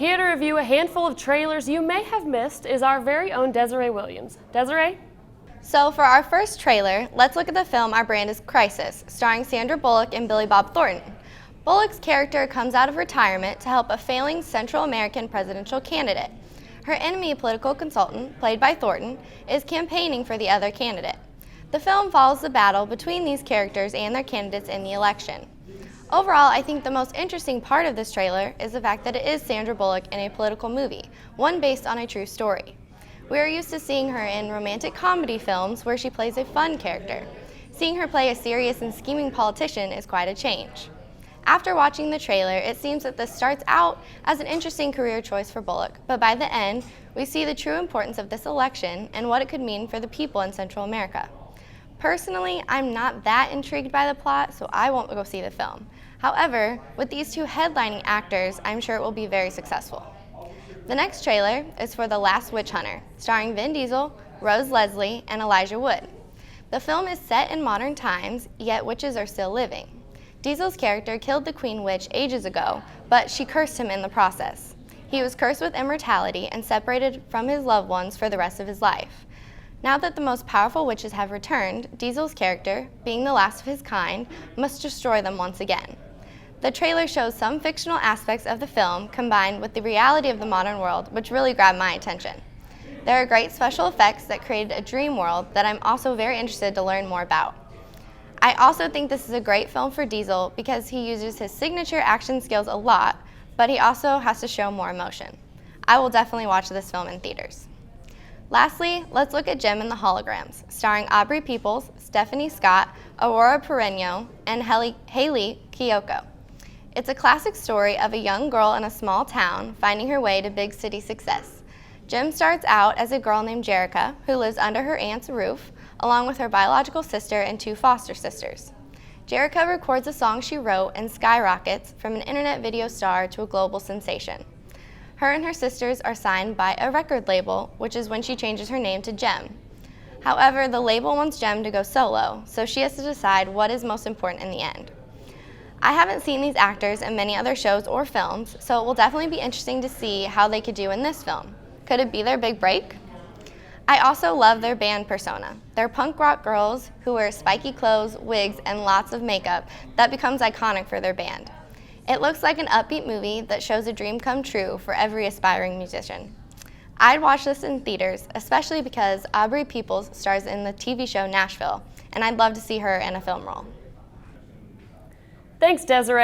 Here to review a handful of trailers you may have missed is our very own Desiree Williams. Desiree? So for our first trailer, let's look at the film Our Brand is Crisis, starring Sandra Bullock and Billy Bob Thornton. Bullock's character comes out of retirement to help a failing Central American presidential candidate. Her enemy political consultant, played by Thornton, is campaigning for the other candidate. The film follows the battle between these characters and their candidates in the election. Overall, I think the most interesting part of this trailer is the fact that it is Sandra Bullock in a political movie, one based on a true story. We are used to seeing her in romantic comedy films where she plays a fun character. Seeing her play a serious and scheming politician is quite a change. After watching the trailer, it seems that this starts out as an interesting career choice for Bullock, but by the end, we see the true importance of this election and what it could mean for the people in Central America. Personally, I'm not that intrigued by the plot, so I won't go see the film. However, with these two headlining actors, I'm sure it will be very successful. The next trailer is for The Last Witch Hunter, starring Vin Diesel, Rose Leslie, and Elijah Wood. The film is set in modern times, yet witches are still living. Diesel's character killed the Queen Witch ages ago, but she cursed him in the process. He was cursed with immortality and separated from his loved ones for the rest of his life. Now that the most powerful witches have returned, Diesel's character, being the last of his kind, must destroy them once again. The trailer shows some fictional aspects of the film combined with the reality of the modern world, which really grabbed my attention. There are great special effects that created a dream world that I'm also very interested to learn more about. I also think this is a great film for Diesel because he uses his signature action skills a lot, but he also has to show more emotion. I will definitely watch this film in theaters. Lastly, let's look at Jem and the Holograms, starring Aubrey Peoples, Stephanie Scott, Aurora Pereno, and Haley Kiyoko. It's a classic story of a young girl in a small town finding her way to big city success. Jem starts out as a girl named Jerica who lives under her aunt's roof, along with her biological sister and two foster sisters. Jerica records a song she wrote and skyrockets from an internet video star to a global sensation. Her and her sisters are signed by a record label, which is when she changes her name to Jem. However, the label wants Jem to go solo, so she has to decide what is most important in the end. I haven't seen these actors in many other shows or films, so it will definitely be interesting to see how they could do in this film. Could it be their big break? I also love their band persona. They're punk rock girls who wear spiky clothes, wigs, and lots of makeup that becomes iconic for their band. It looks like an upbeat movie that shows a dream come true for every aspiring musician. I'd watch this in theaters, especially because Aubrey Peoples stars in the TV show Nashville, and I'd love to see her in a film role. Thanks, Desiree.